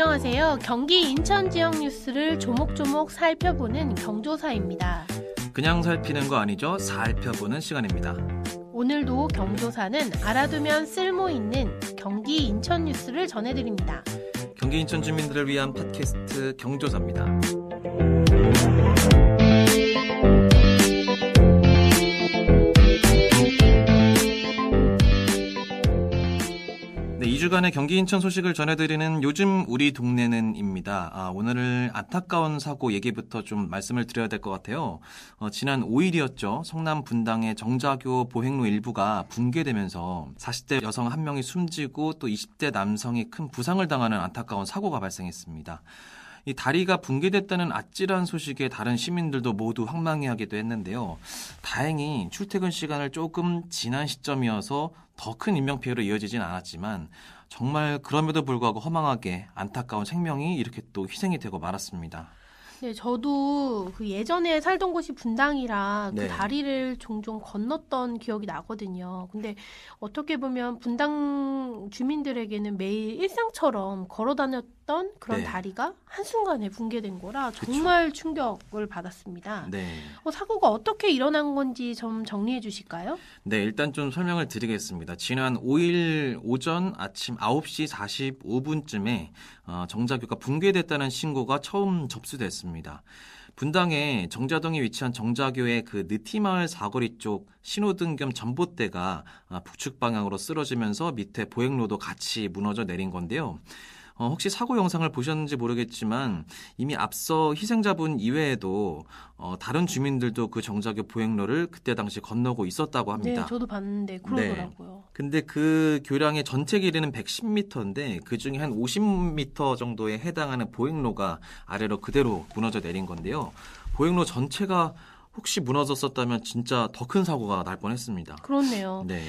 안녕하세요. 경기 인천 지역 뉴스를 조목조목 살펴보는 경조사입니다. 그냥 살피는 거 아니죠? 살펴보는 시간입니다. 오늘도 경조사는 알아두면 쓸모있는 경기 인천 뉴스를 전해드립니다. 경기 인천 주민들을 위한 팟캐스트 경조사입니다. 네, 2주간의 경기 인천 소식을 전해드리는 요즘 우리 동네는입니다. 오늘 안타까운 사고 얘기부터 좀 말씀을 드려야 될 것 같아요. 지난 5일이었죠. 성남 분당의 정자교 보행로 일부가 붕괴되면서 40대 여성 1명이 숨지고 또 20대 남성이 큰 부상을 당하는 안타까운 사고가 발생했습니다. 이 다리가 붕괴됐다는 아찔한 소식에 다른 시민들도 모두 황망해하기도 했는데요. 다행히 출퇴근 시간을 조금 지난 시점이어서 더 큰 인명피해로 이어지진 않았지만 정말 그럼에도 불구하고 허망하게 안타까운 생명이 이렇게 또 희생이 되고 말았습니다. 네, 저도 그 예전에 살던 곳이 분당이라 그 다리를 종종 건넜던 기억이 나거든요. 근데 어떻게 보면 분당 주민들에게는 매일 일상처럼 걸어 다녔던 그런 다리가 한순간에 붕괴된 거라 정말 충격을 받았습니다. 사고가 어떻게 일어난 건지 좀 정리해 주실까요? 네, 일단 좀 설명을 드리겠습니다. 지난 5일 오전 아침 9시 45분쯤에 정자교가 붕괴됐다는 신고가 처음 접수됐습니다. 분당의 정자동에 위치한 정자교의 그 느티마을 사거리 쪽 신호등 겸 전봇대가 북측 방향으로 쓰러지면서 밑에 보행로도 같이 무너져 내린 건데요. 혹시 사고 영상을 보셨는지 모르겠지만 이미 앞서 희생자분 이외에도 다른 주민들도 그 정자교 보행로를 그때 당시 건너고 있었다고 합니다. 네, 저도 봤는데 그러더라고요. 근데 그 교량의 전체 길이는 110m인데 그중에 한 50m 정도에 해당하는 보행로가 아래로 그대로 무너져 내린 건데요. 보행로 전체가 혹시 무너졌었다면 진짜 더 큰 사고가 날 뻔했습니다. 그렇네요. 네.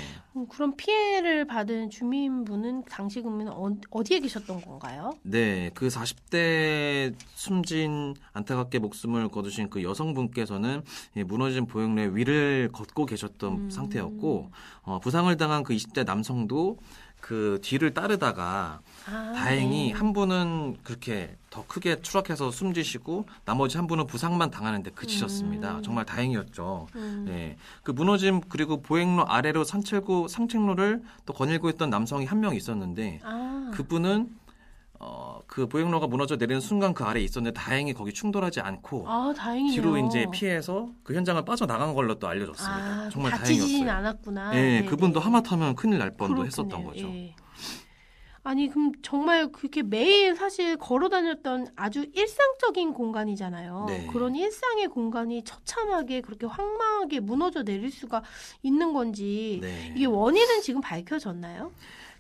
그럼 피해를 받은 주민분은 당시 그러면 어디에 계셨던 건가요? 네, 그 40대 숨진 안타깝게 목숨을 거두신 그 여성분께서는 무너진 보행로의 위를 걷고 계셨던 상태였고 부상을 당한 그 20대 남성도 그 뒤를 따르다가 다행히 한 분은 그렇게 더 크게 추락해서 숨지시고 나머지 한 분은 부상만 당하는데 그치셨습니다. 정말 다행이었죠. 네, 그 무너진 그리고 보행로 아래로 산책로를 또 거닐고 있던 남성이 한 명 있었는데 그분은 그 보행로가 무너져 내리는 순간 그 아래에 있었는데 다행히 거기 충돌하지 않고 뒤로 이제 피해서 그 현장을 빠져나간 걸로 또 알려졌습니다. 정말 다치지는 않았구나. 네, 그분도 하마터면 큰일 날 뻔도 했었던 거죠. 아니 그럼 정말 그렇게 매일 사실 걸어 다녔던 아주 일상적인 공간이잖아요. 그런 일상의 공간이 처참하게 그렇게 황망하게 무너져 내릴 수가 있는 건지 이게 원인은 지금 밝혀졌나요?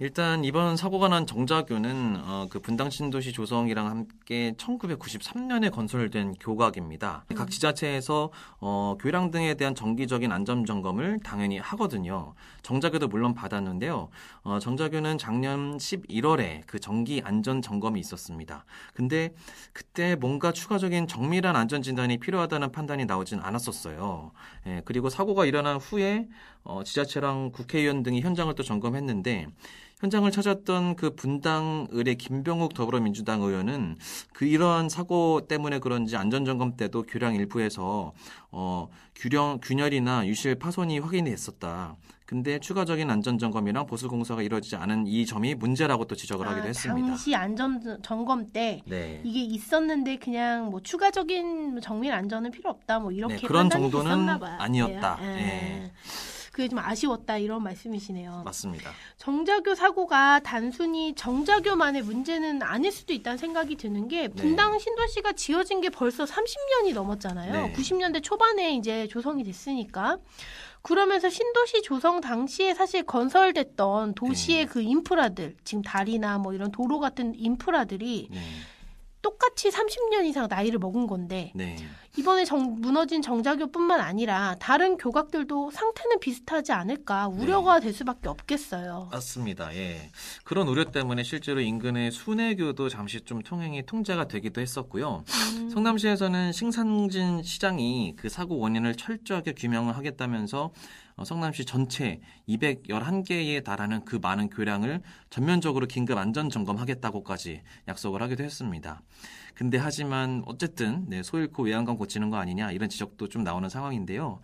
일단 이번 사고가 난 정자교는 그 분당 신도시 조성이랑 함께 1993년에 건설된 교각입니다. 각 지자체에서 교량 등에 대한 정기적인 안전 점검을 당연히 하거든요. 정자교도 물론 받았는데요. 정자교는 작년 11월에 그 정기 안전 점검이 있었습니다. 근데 그때 뭔가 추가적인 정밀한 안전 진단이 필요하다는 판단이 나오진 않았었어요. 그리고 사고가 일어난 후에 지자체랑 국회의원 등이 현장을 또 점검했는데 현장을 찾았던 그 분당 을의 김병욱 더불어민주당 의원은 이러한 사고 때문에 그런지 안전점검 때도 교량 일부에서 균열이나 유실 파손이 확인이 됐었다. 근데 추가적인 안전점검이랑 보수공사가 이루어지지 않은 이 점이 문제라고 또 지적을 하기도 했습니다. 당시 안전점검 때 이게 있었는데 그냥 뭐 추가적인 정밀 안전은 필요 없다 뭐 이렇게 그런 정도는 있었나 봐요. 아니었다. 그게 좀 아쉬웠다 이런 말씀이시네요. 맞습니다. 정자교 사고가 단순히 정자교만의 문제는 아닐 수도 있다는 생각이 드는 게 분당 신도시가 지어진 게 벌써 30년이 넘었잖아요. 90년대 초반에 이제 조성이 됐으니까. 그러면서 신도시 조성 당시에 사실 건설됐던 도시의 그 인프라들, 지금 다리나 뭐 이런 도로 같은 인프라들이 똑같이 30년 이상 나이를 먹은 건데 이번에 무너진 정자교뿐만 아니라 다른 교각들도 상태는 비슷하지 않을까 우려가 될 수밖에 없겠어요. 맞습니다. 예. 그런 우려 때문에 실제로 인근의 순회교도 잠시 좀 통행이 통제가 되기도 했었고요. 성남시에서는 신상진 시장이 그 사고 원인을 철저하게 규명을 하겠다면서 성남시 전체 211개에 달하는 그 많은 교량을 전면적으로 긴급 안전 점검하겠다고까지 약속을 하기도 했습니다. 근데 하지만 어쨌든 소 잃고 외양간 고치는 거 아니냐 이런 지적도 좀 나오는 상황인데요.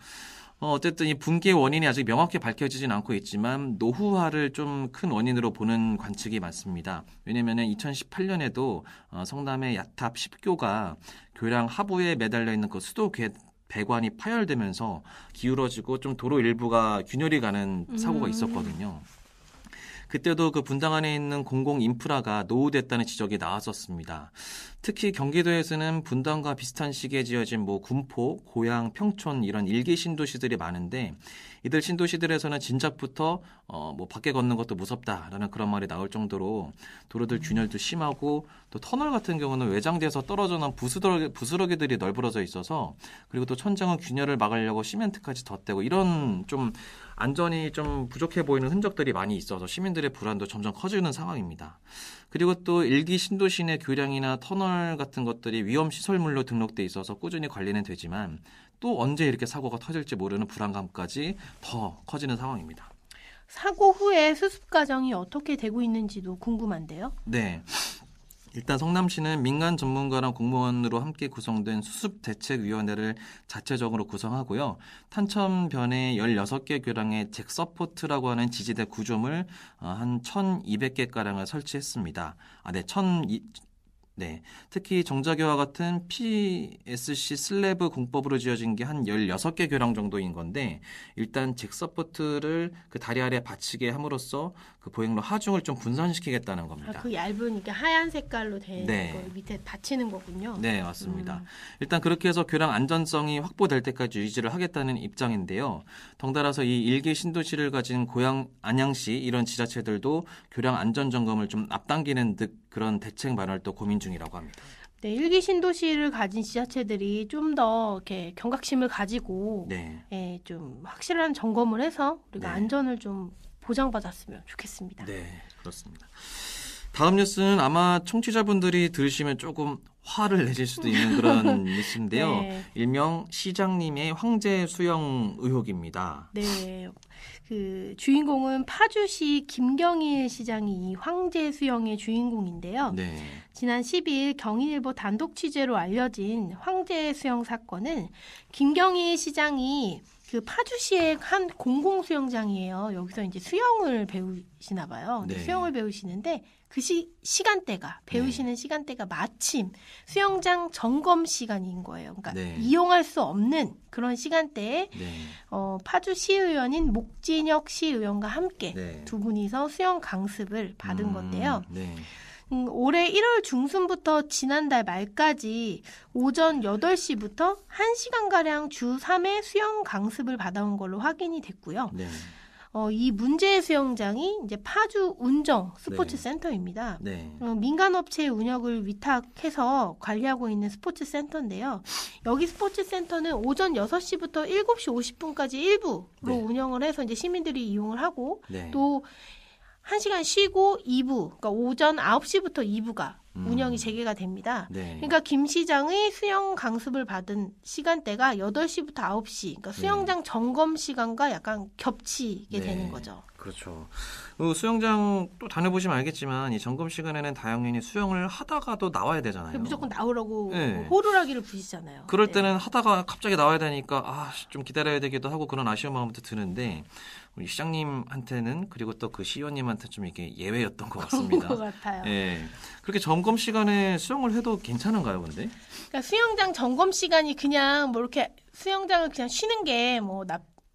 어쨌든 이 붕괴 원인이 아직 명확히 밝혀지진 않고 있지만 노후화를 좀 큰 원인으로 보는 관측이 많습니다. 왜냐하면 2018년에도 성남의 야탑 10교가 교량 하부에 매달려 있는 그 수도 배관이 파열되면서 기울어지고 좀 도로 일부가 균열이 가는 사고가 있었거든요. 그때도 그 분당 안에 있는 공공 인프라가 노후됐다는 지적이 나왔었습니다. 특히 경기도에서는 분당과 비슷한 시기에 지어진 군포, 고양, 평촌 이런 1기 신도시들이 많은데 이들 신도시들에서는 진작부터 밖에 걷는 것도 무섭다라는 그런 말이 나올 정도로 도로들 균열도 심하고 또 터널 같은 경우는 외장돼서 떨어져 나온 부스러기들이 널브러져 있어서 그리고 또 천장은 균열을 막으려고 시멘트까지 덧대고 이런 좀 안전이 좀 부족해 보이는 흔적들이 많이 있어서 시민들의 불안도 점점 커지는 상황입니다. 그리고 또 1기 신도시 내 교량이나 터널 같은 것들이 위험시설물로 등록돼 있어서 꾸준히 관리는 되지만 또 언제 이렇게 사고가 터질지 모르는 불안감까지 더 커지는 상황입니다. 사고 후에 수습 과정이 어떻게 되고 있는지도 궁금한데요. 네. 일단 성남시는 민간 전문가랑 공무원으로 함께 구성된 수습대책위원회를 자체적으로 구성하고요. 탄천변에 16개 교량의 잭서포트라고 하는 지지대 구조물 한 1,200개가량을 설치했습니다. 특히 정자교와 같은 PSC 슬래브 공법으로 지어진 게 한 16개 교량 정도인 건데 일단 잭서포트를 그 다리 아래 받치게 함으로써 그 보행로 하중을 좀 분산시키겠다는 겁니다. 그 얇은 이게 하얀 색깔로 된 걸 밑에 받치는 거군요. 네, 맞습니다. 일단 그렇게 해서 교량 안전성이 확보될 때까지 유지를 하겠다는 입장인데요. 덩달아서 이 1기 신도시를 가진 고양, 안양시 이런 지자체들도 교량 안전 점검을 좀 앞당기는 듯 그런 대책 마련을 고민 중이라고 합니다. 네, 1기 신도시를 가진 지자체들이 좀 더 이렇게 경각심을 가지고 좀 확실한 점검을 해서 우리가 안전을 좀 보장받았으면 좋겠습니다. 네, 그렇습니다. 다음 뉴스는 아마 청취자분들이 들으시면 조금 화를 내실 수도 있는 그런 뉴스인데요. 일명 시장님의 황제 수영 의혹입니다. 네. 그 주인공은 파주시 김경일 시장이 이 황제 수영의 주인공인데요. 지난 10일 경인일보 단독 취재로 알려진 황제 수영 사건은 김경일 시장이 그 파주시의 한 공공 수영장이에요. 여기서 이제 수영을 배우시나 봐요. 수영을 배우시는데 그 시간대가 배우시는 시간대가 마침 수영장 점검 시간인 거예요. 그러니까 이용할 수 없는 그런 시간대에 파주 시의원인 목진혁 시의원과 함께 두 분이서 수영 강습을 받은 건데요. 올해 1월 중순부터 지난달 말까지 오전 8시부터 1시간가량 주 3회 수영 강습을 받아온 걸로 확인이 됐고요. 이 문제 수영장이 이제 파주 운정 스포츠 센터입니다. 민간업체 운영을 위탁해서 관리하고 있는 스포츠 센터인데요. 여기 스포츠 센터는 오전 6시부터 7시 50분까지 일부로 운영을 해서 이제 시민들이 이용을 하고 또 1시간 쉬고 2부, 그러니까 오전 9시부터 2부가 운영이 재개가 됩니다. 그러니까 김 시장의 수영 강습을 받은 시간대가 8시부터 9시, 그러니까 수영장 점검 시간과 약간 겹치게 되는 거죠. 그렇죠. 수영장 또 다녀보시면 알겠지만 이 점검 시간에는 다행히 수영을 하다가도 나와야 되잖아요. 무조건 나오라고 호루라기를 부시잖아요. 그럴 때는 하다가 갑자기 나와야 되니까 좀 기다려야 되기도 하고 그런 아쉬운 마음부터 드는데 우리 시장님한테는 그리고 또 그 시의원님한테 좀 이게 예외였던 것 같습니다. 그런 것 같아요. 그렇게 점검 시간에 수영을 해도 괜찮은가요, 근데? 그러니까 수영장 점검 시간이 그냥 뭐 이렇게 수영장을 그냥 쉬는 게 뭐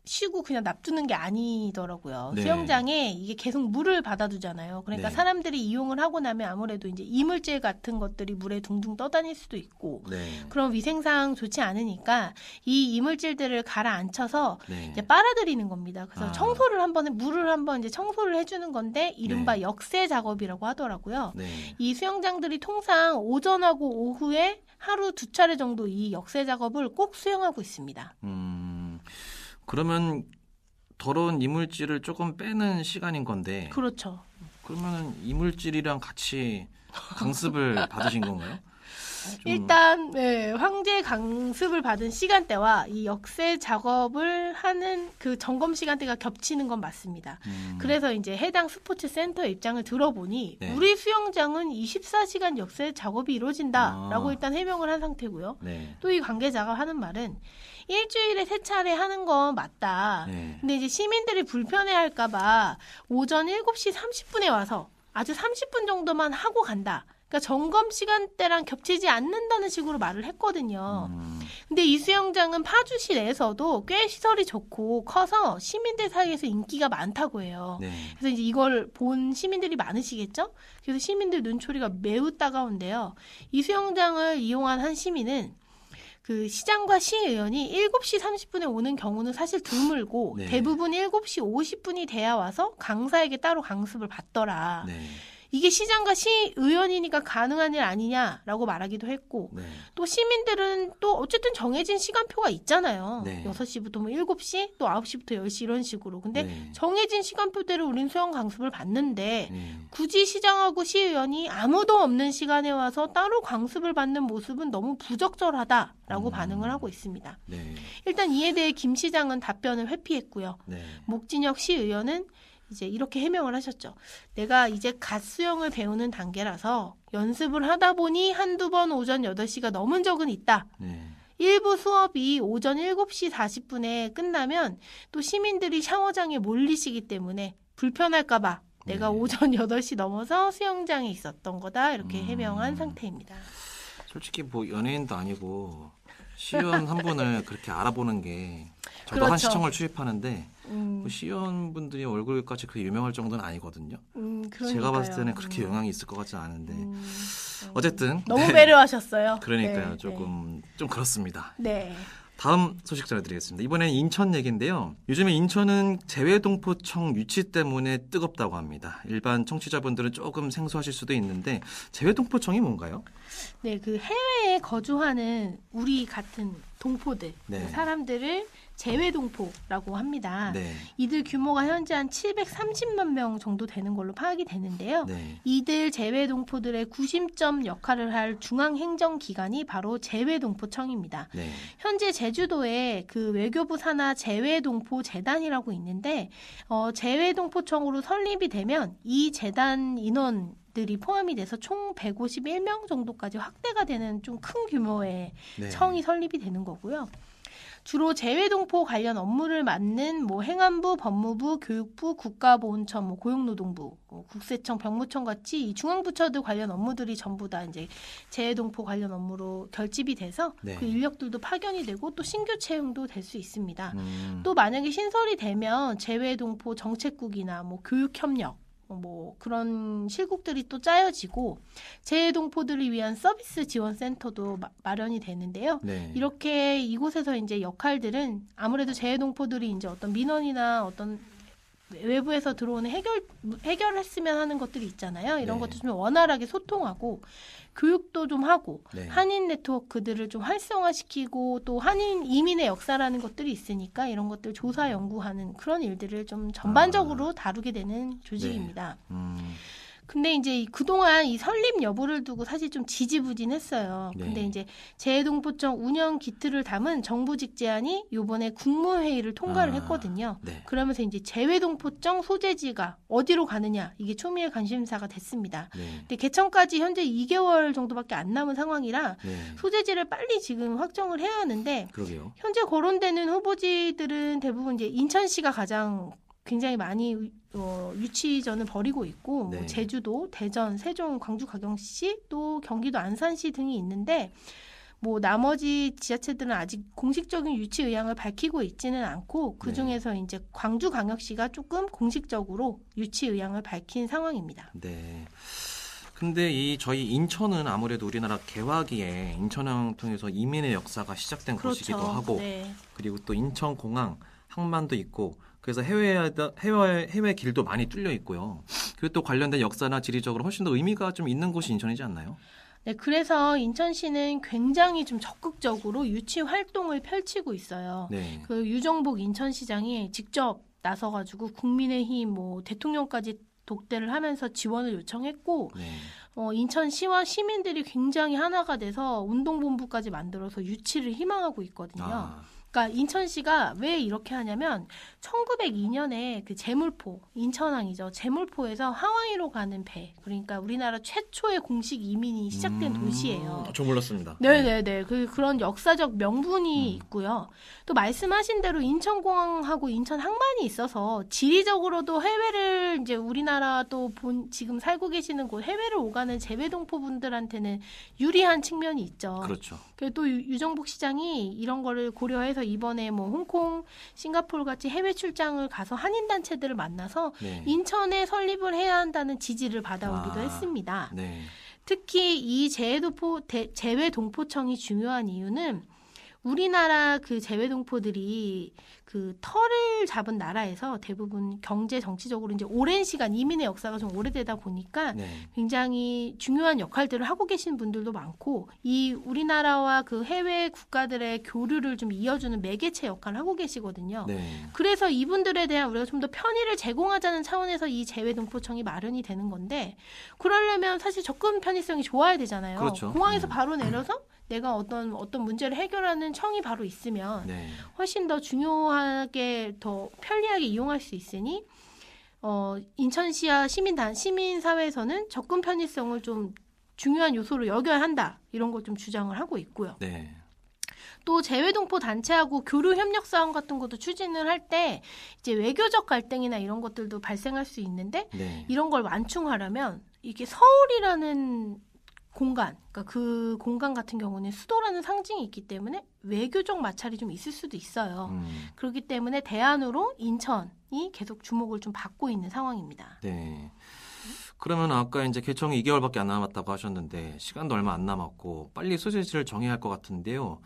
쉬고 그냥 놔두는 게 아니더라고요. 네. 수영장에 이게 계속 물을 받아두잖아요. 그러니까 네. 사람들이 이용을 하고 나면 아무래도 이제 이물질 같은 것들이 물에 둥둥 떠다닐 수도 있고 네. 그런 위생상 좋지 않으니까 이 이물질들을 가라앉혀서 네. 이제 빨아들이는 겁니다. 그래서 청소를 물을 한번 이제 청소를 해주는 건데 이른바 네. 역세 작업이라고 하더라고요. 네. 이 수영장들이 통상 오전하고 오후에 하루 2차례 정도 이 역세 작업을 꼭 수행하고 있습니다. 그러면 더러운 이물질을 조금 빼는 시간인 건데. 그렇죠. 그러면 이물질이랑 같이 강습을 받으신 건가요? 일단 황제 강습을 받은 시간대와 이 역세 작업을 하는 그 점검 시간대가 겹치는 건 맞습니다. 그래서 이제 해당 스포츠 센터 입장을 들어보니 네. 우리 수영장은 24시간 역세 작업이 이루어진다라고 일단 해명을 한 상태고요. 네. 또 이 관계자가 하는 말은 일주일에 3차례 하는 건 맞다. 네. 근데 이제 시민들이 불편해할까봐 오전 7시 30분에 와서 아주 30분 정도만 하고 간다. 그러니까 점검 시간대랑 겹치지 않는다는 식으로 말을 했거든요. 근데 이 수영장은 파주시 내에서도 꽤 시설이 좋고 커서 시민들 사이에서 인기가 많다고 해요. 네. 그래서 이제 이걸 본 시민들이 많으시겠죠? 그래서 시민들 눈초리가 매우 따가운데요. 이 수영장을 이용한 한 시민은 그 시장과 시의원이 7시 30분에 오는 경우는 사실 드물고 네. 대부분 7시 50분이 돼야 와서 강사에게 따로 강습을 받더라. 네. 이게 시장과 시의원이니까 가능한 일 아니냐라고 말하기도 했고 네. 또 시민들은 또 어쨌든 정해진 시간표가 있잖아요. 네. 6시부터 뭐 7시 또 9시부터 10시 이런 식으로. 근데 네. 정해진 시간표대로 우린 수영 강습을 받는데 네. 굳이 시장하고 시의원이 아무도 없는 시간에 와서 따로 강습을 받는 모습은 너무 부적절하다라고 반응을 하고 있습니다. 네. 일단 이에 대해 김 시장은 답변을 회피했고요. 네. 목진혁 시의원은 이제 이렇게 해명을 하셨죠. 내가 이제 갓 수영을 배우는 단계라서 연습을 하다 보니 한두 번 오전 8시가 넘은 적은 있다. 네. 일부 수업이 오전 7시 40분에 끝나면 또 시민들이 샤워장에 몰리시기 때문에 불편할까 봐 내가 네. 오전 8시 넘어서 수영장에 있었던 거다. 이렇게 해명한 상태입니다. 솔직히 뭐 연예인도 아니고 시의원 한 분을 그렇게 알아보는 게 저도 그렇죠. 한 시청을 출입하는데 뭐 시의원 분들이 얼굴까지 그렇게 유명할 정도는 아니거든요. 제가 봤을 때는 그렇게 영향이 있을 것 같지는 않은데 어쨌든 너무 배려하셨어요. 그러니까요. 네, 조금 좀 그렇습니다. 네. 다음 소식 전해드리겠습니다. 이번엔 인천 얘기인데요. 요즘에 인천은 재외동포청 유치 때문에 뜨겁다고 합니다. 일반 청취자분들은 조금 생소하실 수도 있는데 재외동포청이 뭔가요? 네, 그 해외에 거주하는 우리 같은 동포들, 네. 사람들을 재외동포라고 합니다. 네. 이들 규모가 현재 한 730만 명 정도 되는 걸로 파악이 되는데요. 네. 이들 재외동포들의 구심점 역할을 할 중앙행정기관이 바로 재외동포청입니다. 네. 현재 제주도에 그 외교부 산하 재외동포 재단이라고 있는데 재외동포청으로 설립이 되면 이 재단 인원들이 포함이 돼서 총 151명 정도까지 확대가 되는 좀 큰 규모의 네. 청이 설립이 되는 거고요. 주로 재외동포 관련 업무를 맡는 뭐 행안부, 법무부, 교육부, 국가보훈처, 고용노동부, 국세청, 병무청 같이 이 중앙부처들 관련 업무들이 전부 다 이제 재외동포 관련 업무로 결집이 돼서 네. 그 인력들도 파견이 되고 또 신규 채용도 될 수 있습니다. 또 만약에 신설이 되면 재외동포 정책국이나 뭐 교육협력 뭐 그런 실국들이 또 짜여지고 재외동포들을 위한 서비스 지원 센터도 마련이 되는데요. 네. 이렇게 이곳에서 이제 역할들은 아무래도 재외동포들이 이제 어떤 민원이나 어떤 외부에서 들어오는 해결했으면 하는 것들이 있잖아요. 이런 네. 것도 좀 원활하게 소통하고 교육도 좀 하고 네. 한인 네트워크들을 좀 활성화시키고 또 한인 이민의 역사라는 것들이 있으니까 이런 것들 조사 연구하는 그런 일들을 좀 전반적으로 다루게 되는 조직입니다. 근데 이제 그동안 이 설립 여부를 두고 사실 좀 지지부진했어요. 네. 근데 이제 재외동포청 운영 기틀을 담은 정부직 제안이 이번에 국무회의를 통과를 했거든요. 네. 그러면서 이제 재외동포청 소재지가 어디로 가느냐 이게 초미의 관심사가 됐습니다. 네. 근데 개청까지 현재 2개월 정도밖에 안 남은 상황이라 네. 소재지를 빨리 지금 확정을 해야 하는데 그러게요. 현재 거론되는 후보지들은 대부분 이제 인천시가 가장 굉장히 많이 유치전을 벌이고 있고 네. 뭐 제주도, 대전, 세종, 광주, 가경시 또 경기도 안산시 등이 있는데 뭐 나머지 지자체들은 아직 공식적인 유치 의향을 밝히고 있지는 않고 그 중에서 이제 광주광역시가 조금 공식적으로 유치 의향을 밝힌 상황입니다. 네. 근데 저희 인천은 아무래도 우리나라 개화기에 인천항 통해서 이민의 역사가 시작된 곳이기도 하고 그리고 또 인천공항, 항만도 있고 그래서 해외 길도 많이 뚫려 있고요. 그리고 또 관련된 역사나 지리적으로 훨씬 더 의미가 좀 있는 곳이 인천이지 않나요? 네, 그래서 인천시는 굉장히 좀 적극적으로 유치 활동을 펼치고 있어요. 네. 그 유정복 인천시장이 직접 나서가지고 국민의힘 뭐 대통령까지 독대를 하면서 지원을 요청했고 인천시와 시민들이 굉장히 하나가 돼서 운동본부까지 만들어서 유치를 희망하고 있거든요. 그러니까 인천시가 왜 이렇게 하냐면 1902년에 그 제물포, 인천항이죠. 제물포에서 하와이로 가는 배, 그러니까 우리나라 최초의 공식 이민이 시작된 도시예요. 저 몰랐습니다. 네네네. 그런 역사적 명분이 있고요. 또 말씀하신 대로 인천공항하고 인천항만이 있어서 지리적으로도 해외를 이제 우리나라 또 지금 살고 계시는 곳 해외를 오가는 재외동포 분들한테는 유리한 측면이 있죠. 그렇죠. 그리고 또 유정복 시장이 이런 거를 고려해서 이번에 뭐 홍콩, 싱가포르 같이 해외 출장을 가서 한인 단체들을 만나서 인천에 설립을 해야 한다는 지지를 받아오기도 했습니다. 네. 특히 이 재외동포청이 중요한 이유는 우리나라 그 재외동포들이 그 터를 잡은 나라에서 대부분 경제 정치적으로 이제 오랜 시간 이민의 역사가 좀 오래되다 보니까 굉장히 중요한 역할들을 하고 계신 분들도 많고 이 우리나라와 그 해외 국가들의 교류를 좀 이어주는 매개체 역할을 하고 계시거든요. 그래서 이분들에 대한 우리가 좀 더 편의를 제공하자는 차원에서 이 재외동포청이 마련이 되는 건데 그러려면 사실 접근 편의성이 좋아야 되잖아요. 그렇죠. 공항에서 바로 내려서 내가 어떤 문제를 해결하는 청이 바로 있으면 훨씬 더 중요하게 더 편리하게 이용할 수 있으니 인천시와 시민사회에서는 접근 편의성을 좀 중요한 요소로 여겨야 한다. 이런 걸 좀 주장을 하고 있고요. 또 재외동포 단체하고 교류 협력 사업 같은 것도 추진을 할 때 이제 외교적 갈등이나 이런 것들도 발생할 수 있는데 이런 걸 완충하려면 이게 서울이라는 공간, 그러니까 그 공간 같은 경우는 수도라는 상징이 있기 때문에 외교적 마찰이 좀 있을 수도 있어요. 그렇기 때문에 대안으로 인천이 계속 주목을 좀 받고 있는 상황입니다. 네. 그러면 아까 이제 개청이 2개월밖에 안 남았다고 하셨는데 시간도 얼마 안 남았고 빨리 소재지를 정해야 할 것 같은데요.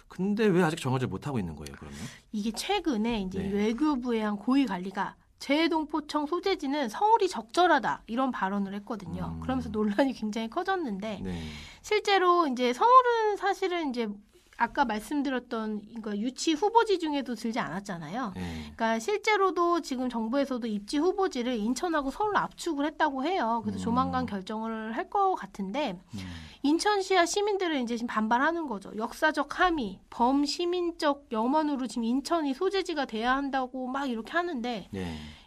근데 왜 아직 정하지 못하고 있는 거예요, 그러면? 이게 최근에 이제 외교부에 한 고위 관리가 재외동포청 소재지는 서울이 적절하다 이런 발언을 했거든요. 그러면서 논란이 굉장히 커졌는데 실제로 이제 서울은 사실은 이제 아까 말씀드렸던 그러니까 유치 후보지 중에도 들지 않았잖아요. 그러니까 실제로도 지금 정부에서도 입지 후보지를 인천하고 서울로 압축을 했다고 해요. 그래서 조만간 결정을 할 것 같은데 인천시와 시민들은 이제 지금 반발하는 거죠. 역사적 함의, 범시민적 염원으로 지금 인천이 소재지가 돼야 한다고 막 이렇게 하는데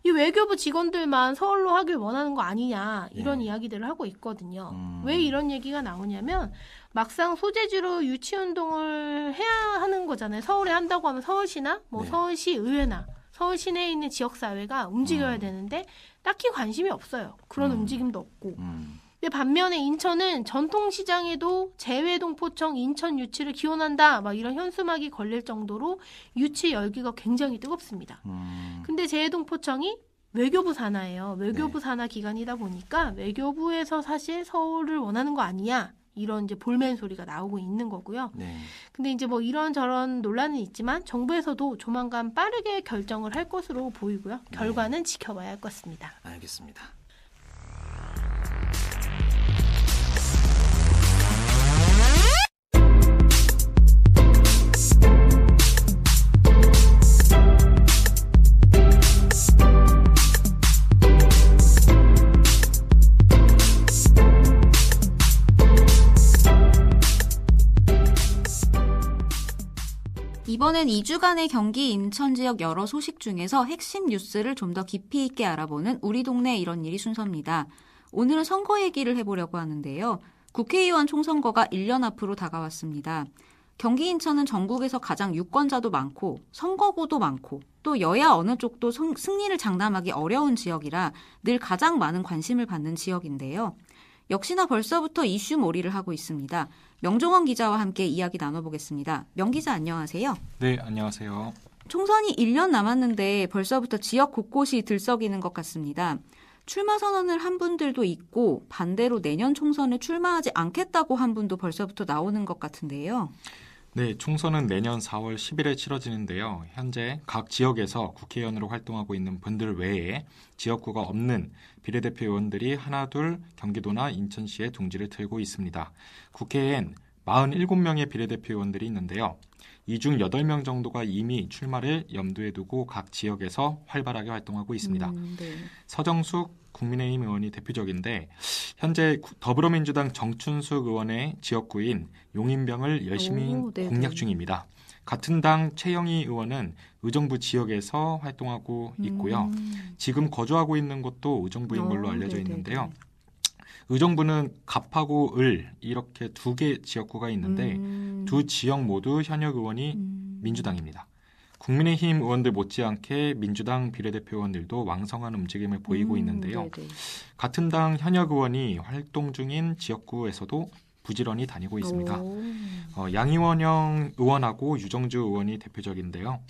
이 외교부 직원들만 서울로 하길 원하는 거 아니냐 이런 이야기들을 하고 있거든요. 왜 이런 얘기가 나오냐면 막상 소재지로 유치운동을 해야 하는 거잖아요. 서울에 한다고 하면 서울시나 뭐 서울시 의회나 서울 시내에 있는 지역사회가 움직여야 되는데 딱히 관심이 없어요. 그런 움직임도 없고. 근데 반면에 인천은 전통시장에도 재외동포청 인천 유치를 기원한다 막 이런 현수막이 걸릴 정도로 유치 열기가 굉장히 뜨겁습니다. 근데 재외동포청이 외교부 산하예요. 외교부 산하 기관이다 보니까 외교부에서 사실 서울을 원하는 거 아니냐 이런 이제 볼멘 소리가 나오고 있는 거고요. 근데 이제 뭐 이런저런 논란은 있지만 정부에서도 조만간 빠르게 결정을 할 것으로 보이고요. 결과는 지켜봐야 할 것 같습니다. 알겠습니다. 이번엔 2주간의 경기 인천 지역 여러 소식 중에서 핵심 뉴스를 좀 더 깊이 있게 알아보는 우리 동네 이런 일이 순서입니다. 오늘은 선거 얘기를 해보려고 하는데요. 국회의원 총선거가 1년 앞으로 다가왔습니다. 경기 인천은 전국에서 가장 유권자도 많고 선거구도 많고 또 여야 어느 쪽도 승리를 장담하기 어려운 지역이라 늘 가장 많은 관심을 받는 지역인데요. 역시나 벌써부터 이슈몰이를 하고 있습니다. 명종원 기자와 함께 이야기 나눠보겠습니다. 명 기자 안녕하세요. 네, 안녕하세요. 총선이 1년 남았는데 벌써부터 지역 곳곳이 들썩이는 것 같습니다. 출마 선언을 한 분들도 있고 반대로 내년 총선에 출마하지 않겠다고 한 분도 벌써부터 나오는 것 같은데요. 네, 총선은 내년 4월 10일에 치러지는데요. 현재 각 지역에서 국회의원으로 활동하고 있는 분들 외에 지역구가 없는 비례대표 의원들이 하나둘 경기도나 인천시에 둥지를 틀고 있습니다. 국회엔 47명의 비례대표 의원들이 있는데요. 이 중 8명 정도가 이미 출마를 염두에 두고 각 지역에서 활발하게 활동하고 있습니다. 네. 서정숙 국민의힘 의원이 대표적인데 현재 더불어민주당 정춘숙 의원의 지역구인 용인병을 열심히 공략 중입니다. 같은 당 최영희 의원은 의정부 지역에서 활동하고 있고요. 지금 거주하고 있는 곳도 의정부인 걸로 알려져 있는데요. 의정부는 갑하고 을 이렇게 2개 지역구가 있는데 두 지역 모두 현역 의원이 민주당입니다. 국민의힘 의원들 못지않게 민주당 비례대표 의원들도 왕성한 움직임을 보이고 있는데요. 같은 당 현역 의원이 활동 중인 지역구에서도 부지런히 다니고 있습니다. 양이원영 의원하고 유정주 의원이 대표적인데요.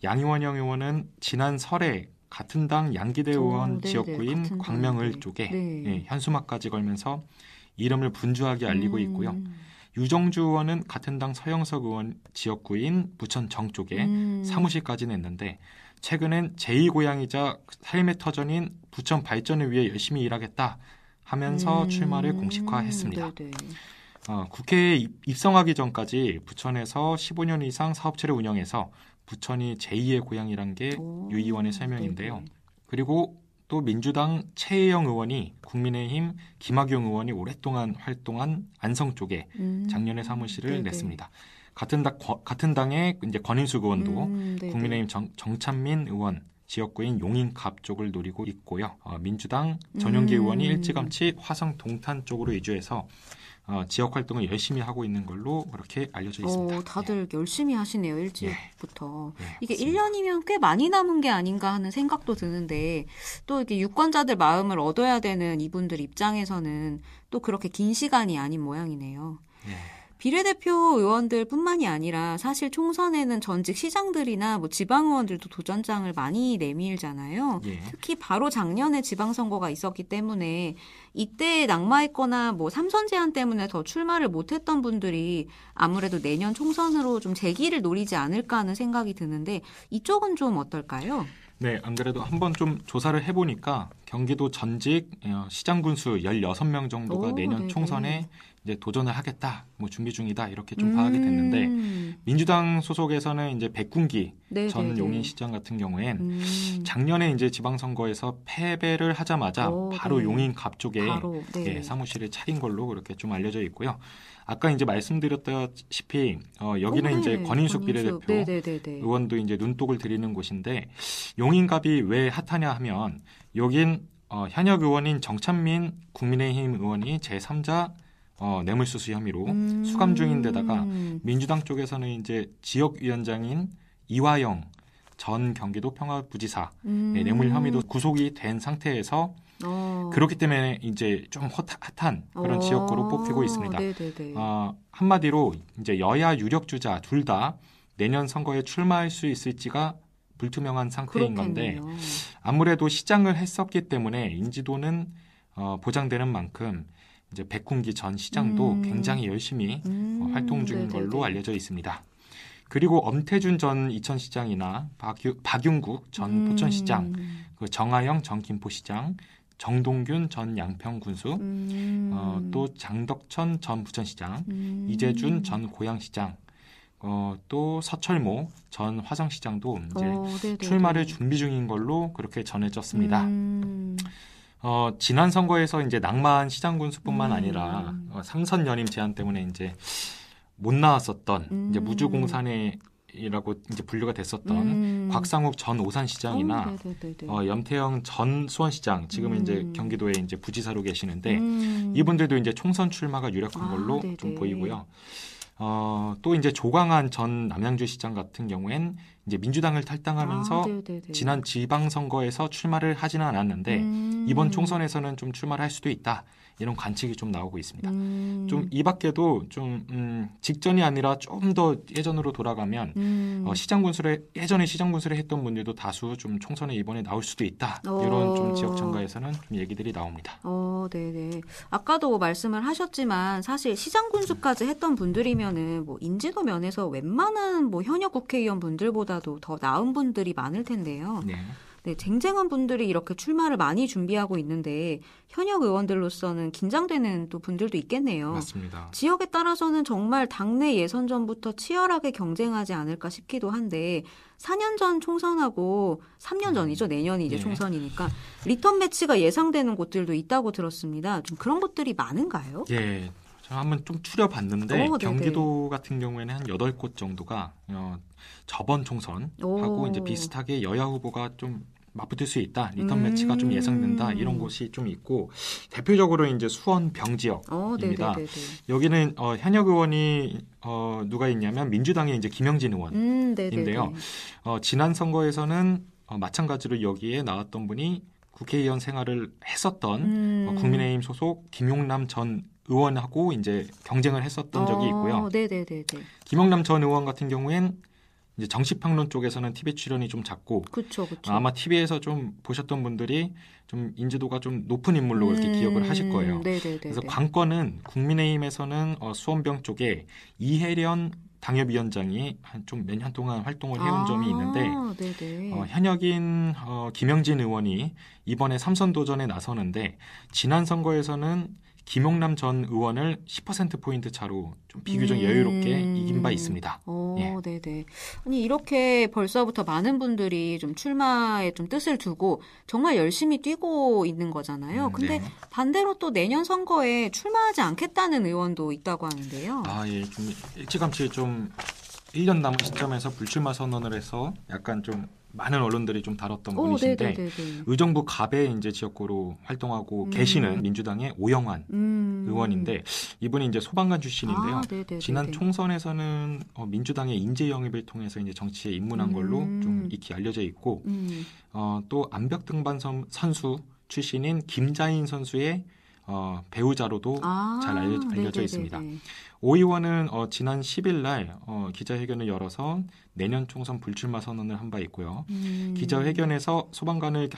양이원영 의원은 지난 설에 같은 당 양기대 의원 지역구인 광명을 쪽에 현수막까지 걸면서 이름을 분주하게 알리고 있고요. 유정주 의원은 같은 당 서영석 의원 지역구인 부천 정쪽에 사무실까지 냈는데 최근엔 제2고향이자 삶의 터전인 부천 발전을 위해 열심히 일하겠다 하면서 출마를 공식화했습니다. 국회에 입성하기 전까지 부천에서 15년 이상 사업체를 운영해서 부천이 제2의 고향이란 게 유 의원의 설명인데요. 그리고 또 민주당 최혜영 의원이 국민의힘 김학용 의원이 오랫동안 활동한 안성 쪽에 작년에 사무실을 냈습니다. 같은 당의 이제 권인숙 의원도 국민의힘 정찬민 의원 지역구인 용인갑 쪽을 노리고 있고요. 민주당 전용기 의원이 일찌감치 화성 동탄 쪽으로 이주해서 지역 활동을 열심히 하고 있는 걸로 그렇게 알려져 있습니다. 다들 열심히 하시네요. 일찍부터. 이게 맞습니다. 1년이면 꽤 많이 남은 게 아닌가 하는 생각도 드는데 또 이렇게 유권자들 마음을 얻어야 되는 이분들 입장에서는 또 그렇게 긴 시간이 아닌 모양이네요. 비례대표 의원들뿐만이 아니라 사실 총선에는 전직 시장들이나 뭐 지방의원들도 도전장을 많이 내밀잖아요. 특히 바로 작년에 지방선거가 있었기 때문에 이때 낙마했거나 뭐 삼선 제한 때문에 더 출마를 못했던 분들이 아무래도 내년 총선으로 좀 재기를 노리지 않을까 하는 생각이 드는데 이쪽은 좀 어떨까요? 네, 안 그래도 한번 좀 조사를 해보니까 경기도 전직 시장 군수 16명 정도가 내년 총선에 이제 도전을 하겠다, 뭐 준비 중이다 이렇게 좀 파악이 됐는데 민주당 소속에서는 이제 백군기 전 용인시장 같은 경우엔 작년에 이제 지방선거에서 패배를 하자마자 바로 용인갑 쪽에 사무실을 차린 걸로 그렇게 좀 알려져 있고요. 아까 이제 말씀드렸다시피 여기는 이제 권인숙 비례대표 의원도 이제 눈독을 들이는 곳인데 용인갑이 왜 핫하냐 하면 여긴 현역 의원인 정찬민 국민의힘 의원이 제3자 뇌물수수 혐의로 수감 중인 데다가 민주당 쪽에서는 이제 지역위원장인 이화영 전 경기도 평화부지사 뇌물 혐의도 구속이 된 상태에서 그렇기 때문에 이제 좀 핫한 그런 지역구로 뽑히고 있습니다. 한마디로 이제 여야 유력 주자 둘 다 내년 선거에 출마할 수 있을지가 불투명한 상태인 건데 아무래도 시장을 했었기 때문에 인지도는 보장되는 만큼 이제 백훈기 전 시장도 굉장히 열심히 활동 중인 걸로 알려져 있습니다. 그리고 엄태준 전 이천시장이나 박윤국 전 포천시장, 그 정하영 전 김포시장, 정동균 전 양평군수, 또 장덕천 전 부천시장, 이재준 전 고양시장, 또 서철모 전 화성시장도 이제 출마를 준비 중인 걸로 그렇게 전해졌습니다. 지난 선거에서 이제 낙마한 시장군수뿐만 아니라 삼선 연임 제한 때문에 이제 못 나왔었던 이제 무주공산회라고 이제 분류가 됐었던 곽상욱 전 오산시장이나 염태영 전 수원시장 지금은 이제 경기도에 이제 부지사로 계시는데 이분들도 이제 총선 출마가 유력한 걸로 좀 보이고요. 또 이제 조광한 전 남양주시장 같은 경우엔 이제 민주당을 탈당하면서 지난 지방선거에서 출마를 하지는 않았는데 이번 총선에서는 좀 출마를 할 수도 있다. 이런 관측이 좀 나오고 있습니다. 좀 이 밖에도 좀 직전이 아니라 좀 더 예전으로 돌아가면 예전에 시장 군수를 했던 분들도 다수 좀 총선에 이번에 나올 수도 있다. 이런 좀 지역 정가에서는 좀 얘기들이 나옵니다. 네네. 아까도 말씀을 하셨지만 사실 시장 군수까지 했던 분들이면은 뭐 인지도 면에서 웬만한 뭐 현역 국회의원 분들보다도 더 나은 분들이 많을 텐데요. 네, 쟁쟁한 분들이 이렇게 출마를 많이 준비하고 있는데 현역 의원들로서는 긴장되는 또 분들도 있겠네요. 맞습니다. 지역에 따라서는 정말 당내 예선 전부터 치열하게 경쟁하지 않을까 싶기도 한데 4년 전 총선하고 3년 전이죠. 내년이 이제 총선이니까 리턴 매치가 예상되는 곳들도 있다고 들었습니다. 좀 그런 곳들이 많은가요? 예. 제가 한번 좀 추려봤는데 경기도 같은 경우에는 한 8곳 정도가 저번 총선하고 이제 비슷하게 여야 후보가 좀 맞붙을 수 있다. 리턴 매치가 좀 예상된다. 이런 곳이 좀 있고 대표적으로 이제 수원 병지역입니다. 여기는 현역 의원이 누가 있냐면 민주당의 이제 김영진 의원인데요. 지난 선거에서는 마찬가지로 여기에 나왔던 분이 국회의원 생활을 했었던 국민의힘 소속 김용남 전 의원하고 이제 경쟁을 했었던 적이 있고요. 김용남 전 의원 같은 경우엔 이제 정치평론 쪽에서는 TV 출연이 좀 작고, 그쵸. 아마 TV에서 좀 보셨던 분들이 좀 인지도가 좀 높은 인물로 이렇게 기억을 하실 거예요. 그래서 관건은 국민의힘에서는 수원병 쪽에 이혜련 당협위원장이 좀 몇 년 동안 활동을 해온 점이 있는데 현역인 김영진 의원이 이번에 3선 도전에 나서는데 지난 선거에서는 김용남 전 의원을 10%포인트 차로 좀 비교적 여유롭게 이긴 바 있습니다. 네네. 아니, 이렇게 벌써부터 많은 분들이 좀 출마에 좀 뜻을 두고 정말 열심히 뛰고 있는 거잖아요. 근데 반대로 또 내년 선거에 출마하지 않겠다는 의원도 있다고 하는데요. 좀 일찌감치 좀 1년 남은 시점에서 불출마 선언을 해서 약간 좀 많은 언론들이 좀 다뤘던 분이신데 의정부 갑에 이제 지역구로 활동하고 계시는 민주당의 오영환 의원인데 이분이 이제 소방관 출신인데요. 지난 총선에서는 민주당의 인재 영입을 통해서 이제 정치에 입문한 걸로 좀 익히 알려져 있고 또 암벽 등반 선수 출신인 김자인 선수의 배우자로도 잘 알려져 있습니다. 오 의원은 지난 10일 날 기자회견을 열어서 내년 총선 불출마 선언을 한 바 있고요. 기자회견에서 소방관을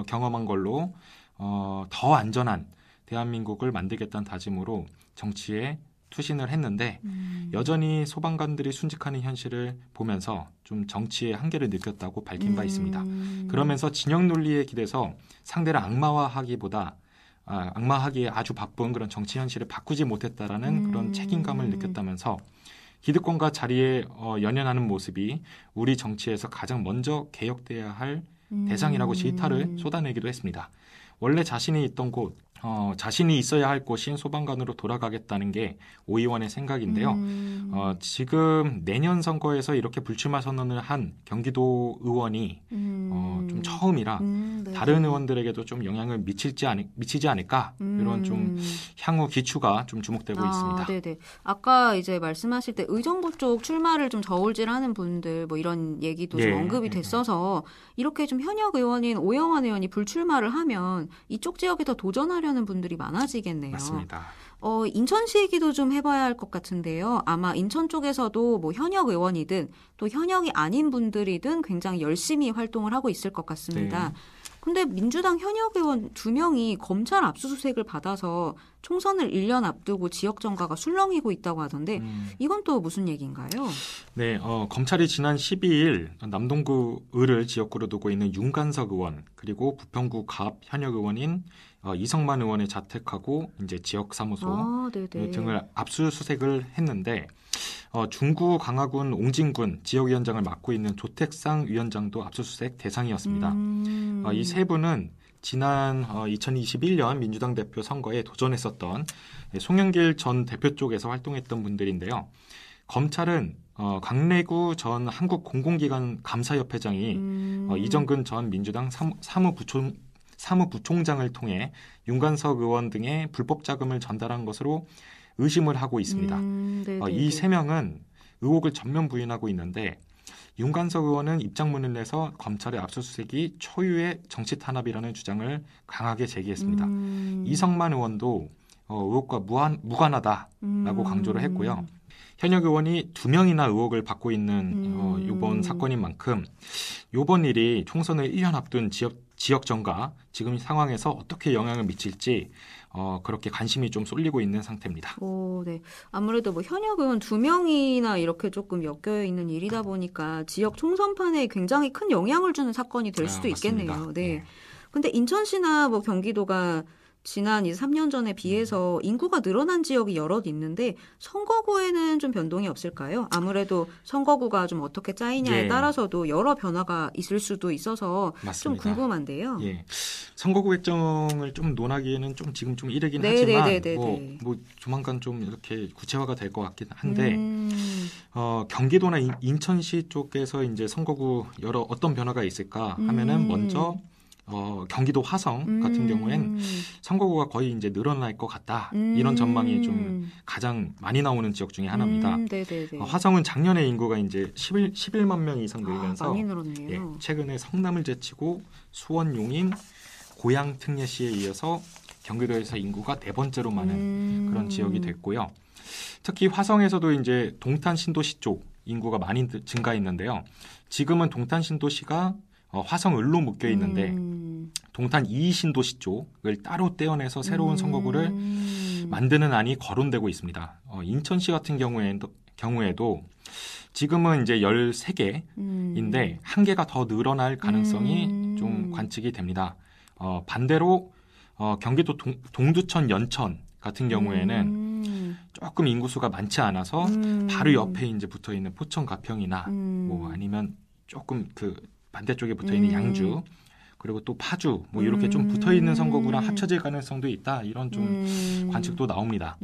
경험한 걸로 더 안전한 대한민국을 만들겠다는 다짐으로 정치에 투신을 했는데 여전히 소방관들이 순직하는 현실을 보면서 좀 정치의 한계를 느꼈다고 밝힌 바 있습니다. 그러면서 진영 논리에 기대서 상대를 악마하기에 아주 바쁜 그런 정치 현실을 바꾸지 못했다라는 그런 책임감을 느꼈다면서 기득권과 자리에 연연하는 모습이 우리 정치에서 가장 먼저 개혁돼야 할 대상이라고 질타를 쏟아내기도 했습니다. 원래 자신이 있던 곳, 자신이 있어야 할 곳인 소방관으로 돌아가겠다는 게 오 의원의 생각인데요. 지금 내년 선거에서 이렇게 불출마 선언을 한 경기도 의원이 좀 처음이라 다른 의원들에게도 좀 영향을 미치지 않을까 이런 좀 향후 기추가 좀 주목되고 있습니다. 네네. 아까 이제 말씀하실 때 의정부 쪽 출마를 좀 저울질하는 분들 뭐 이런 얘기도 좀 언급이 됐어서 이렇게 좀 현역 의원인 오영환 의원이 불출마를 하면 이쪽 지역에 더 도전하려는 분들이 많아지겠네요. 맞습니다. 인천시 얘기도 좀 해봐야 할 것 같은데요. 아마 인천 쪽에서도 뭐 현역 의원이든 또 현역이 아닌 분들이든 굉장히 열심히 활동을 하고 있을 것 같습니다. 근데 민주당 현역 의원 2명이 검찰 압수수색을 받아서 총선을 1년 앞두고 지역 정가가 술렁이고 있다고 하던데 이건 또 무슨 얘기인가요? 네, 검찰이 지난 12일 남동구 을을 지역구로 두고 있는 윤관석 의원 그리고 부평구 갑 현역 의원인 이성만 의원의 자택하고 이제 지역 사무소 등을 압수수색을 했는데 중구 강화군 옹진군 지역위원장을 맡고 있는 조택상 위원장도 압수수색 대상이었습니다. 이 세 분은 지난 2021년 민주당 대표 선거에 도전했었던 송영길 전 대표 쪽에서 활동했던 분들인데요. 검찰은 강래구 전 한국공공기관 감사협회장이 이정근 전 민주당 사무부총장을 통해 윤관석 의원 등의 불법 자금을 전달한 것으로 의심을 하고 있습니다. 이 세 명은 의혹을 전면 부인하고 있는데 윤관석 의원은 입장문을 내서 검찰의 압수수색이 초유의 정치 탄압이라는 주장을 강하게 제기했습니다. 이성만 의원도 의혹과 무관하다라고 강조를 했고요. 현역 의원이 2명이나 의혹을 받고 있는 이번 사건인 만큼 이번 일이 총선을 1년 앞둔 지역정가 지금 상황에서 어떻게 영향을 미칠지 그렇게 관심이 좀 쏠리고 있는 상태입니다. 네. 아무래도 뭐 현역 의원 2명이나 이렇게 조금 엮여 있는 일이다 보니까 지역 총선판에 굉장히 큰 영향을 주는 사건이 될 수도 있겠네요. 네. 근데 인천시나 뭐 경기도가 지난 3년 전에 비해서 인구가 늘어난 지역이 여럿 있는데 선거구에는 좀 변동이 없을까요? 아무래도 선거구가 좀 어떻게 짜이냐에 따라서도 여러 변화가 있을 수도 있어서 맞습니다. 좀 궁금한데요. 선거구 획정을 좀 논하기에는 좀 지금 좀 이르긴 하지만 뭐 조만간 좀 이렇게 구체화가 될 것 같긴 한데 경기도나 인천시 쪽에서 이제 선거구 여러 어떤 변화가 있을까 하면은 먼저 경기도 화성 같은 경우엔 선거구가 거의 이제 늘어날 것 같다. 이런 전망이 좀 가장 많이 나오는 지역 중에 하나입니다. 화성은 작년에 인구가 이제 11만 명 이상 늘면서 많이 늘었네요. 최근에 성남을 제치고 수원, 용인, 고양, 특례시에 이어서 경기도에서 인구가 4번째로 많은 그런 지역이 됐고요. 특히 화성에서도 이제 동탄 신도시 쪽 인구가 많이 증가했는데요. 지금은 동탄 신도시가 화성 을로 묶여 있는데 동탄 2신도시 쪽을 따로 떼어내서 새로운 선거구를 만드는 안이 거론되고 있습니다. 인천시 같은 경우에도 지금은 이제 13개인데 한 개가 더 늘어날 가능성이 좀 관측이 됩니다. 반대로 경기도 동두천 연천 같은 경우에는 조금 인구수가 많지 않아서 바로 옆에 이제 붙어 있는 포천 가평이나 뭐 아니면 조금 그 반대쪽에 붙어 있는 양주 그리고 또 파주 뭐 이렇게 좀 붙어 있는 선거구랑 합쳐질 가능성도 있다. 이런 좀 관측도 나옵니다.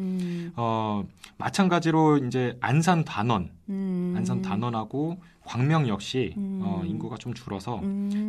마찬가지로 이제 안산 단원하고 광명 역시 인구가 좀 줄어서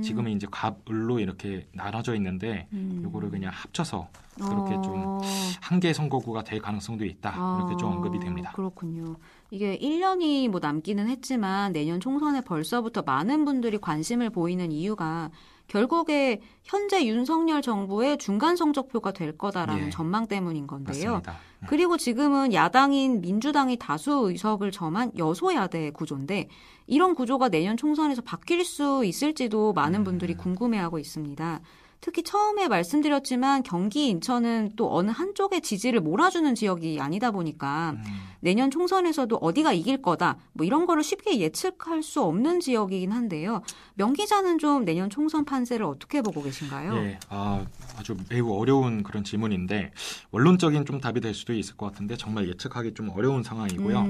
지금은 이제 갑을로 이렇게 나눠져 있는데 요거를 그냥 합쳐서 그렇게 좀 한 개 선거구가 될 가능성도 있다. 이렇게 좀 언급이 됩니다. 그렇군요. 이게 1년이 뭐 남기는 했지만 내년 총선에 벌써부터 많은 분들이 관심을 보이는 이유가 결국에 현재 윤석열 정부의 중간 성적표가 될 거다라는 전망 때문인 건데요. 맞습니다. 그리고 지금은 야당인 민주당이 다수 의석을 점한 여소야대 구조인데 이런 구조가 내년 총선에서 바뀔 수 있을지도 많은 분들이 궁금해하고 있습니다. 특히 처음에 말씀드렸지만 경기 인천은 또 어느 한쪽의 지지를 몰아주는 지역이 아니다 보니까 내년 총선에서도 어디가 이길 거다 뭐 이런 거를 쉽게 예측할 수 없는 지역이긴 한데요. 명 기자는 좀 내년 총선 판세를 어떻게 보고 계신가요? 네, 아주 매우 어려운 그런 질문인데 원론적인 좀 답이 될 수도 있을 것 같은데 정말 예측하기 좀 어려운 상황이고요.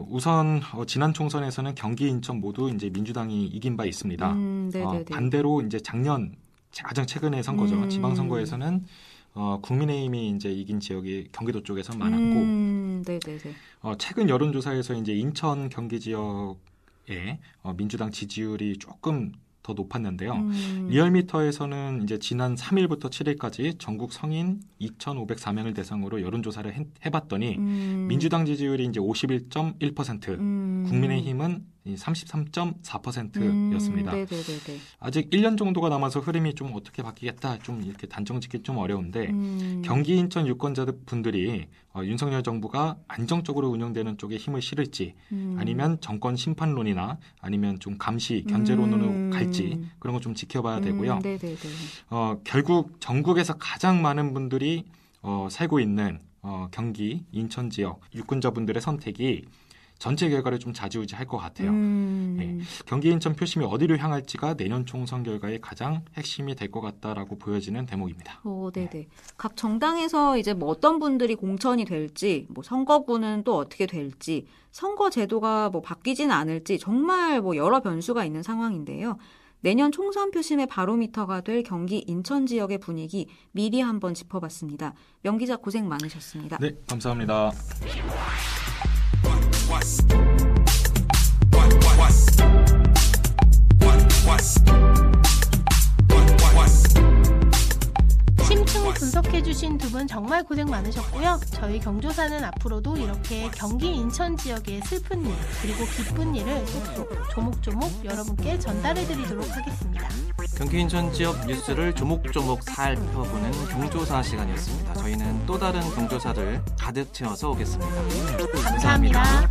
우선 지난 총선에서는 경기 인천 모두 이제 민주당이 이긴 바 있습니다. 반대로 이제 작년 가장 최근의 선거죠. 지방선거에서는 국민의힘이 이제 이긴 지역이 경기도 쪽에서 많았고, 최근 여론조사에서 이제 인천 경기 지역에 민주당 지지율이 조금 더 높았는데요. 리얼미터에서는 이제 지난 3일부터 7일까지 전국 성인 2,504명을 대상으로 여론조사를 해봤더니 민주당 지지율이 이제 51.1%, 국민의힘은 33.4%였습니다. 아직 1년 정도가 남아서 흐름이 좀 어떻게 바뀌겠다, 좀 이렇게 단정 짓기 좀 어려운데 경기 인천 유권자분들이 윤석열 정부가 안정적으로 운영되는 쪽에 힘을 실을지 아니면 정권 심판론이나 아니면 좀 감시 견제론으로 갈지 그런 거 좀 지켜봐야 되고요. 결국 전국에서 가장 많은 분들이 살고 있는 경기 인천 지역 유권자분들의 선택이 전체 결과를 좀 좌지우지할 것 같아요. 네. 경기 인천 표심이 어디로 향할지가 내년 총선 결과의 가장 핵심이 될 것 같다라고 보여지는 대목입니다. 네네. 각 정당에서 이제 뭐 어떤 분들이 공천이 될지, 뭐 선거구는 또 어떻게 될지, 선거 제도가 뭐 바뀌지는 않을지 정말 뭐 여러 변수가 있는 상황인데요. 내년 총선 표심의 바로미터가 될 경기 인천 지역의 분위기 미리 한번 짚어봤습니다. 명 기자 고생 많으셨습니다. 네, 감사합니다. 심층 분석해주신 두 분 여러분 정말 고생 많으셨고요. 저희 경조사는 앞으로도 이렇게 경기 인천 지역의 슬픈 일 그리고 기쁜 일을 쏙쏙 조목조목 여러분께 전달해드리도록 하겠습니다. 경기 인천 지역 뉴스를 조목조목 살펴보는 경조사 시간이었습니다. 저희는 또 다른 경조사들 가득 채워서 오겠습니다. 감사합니다.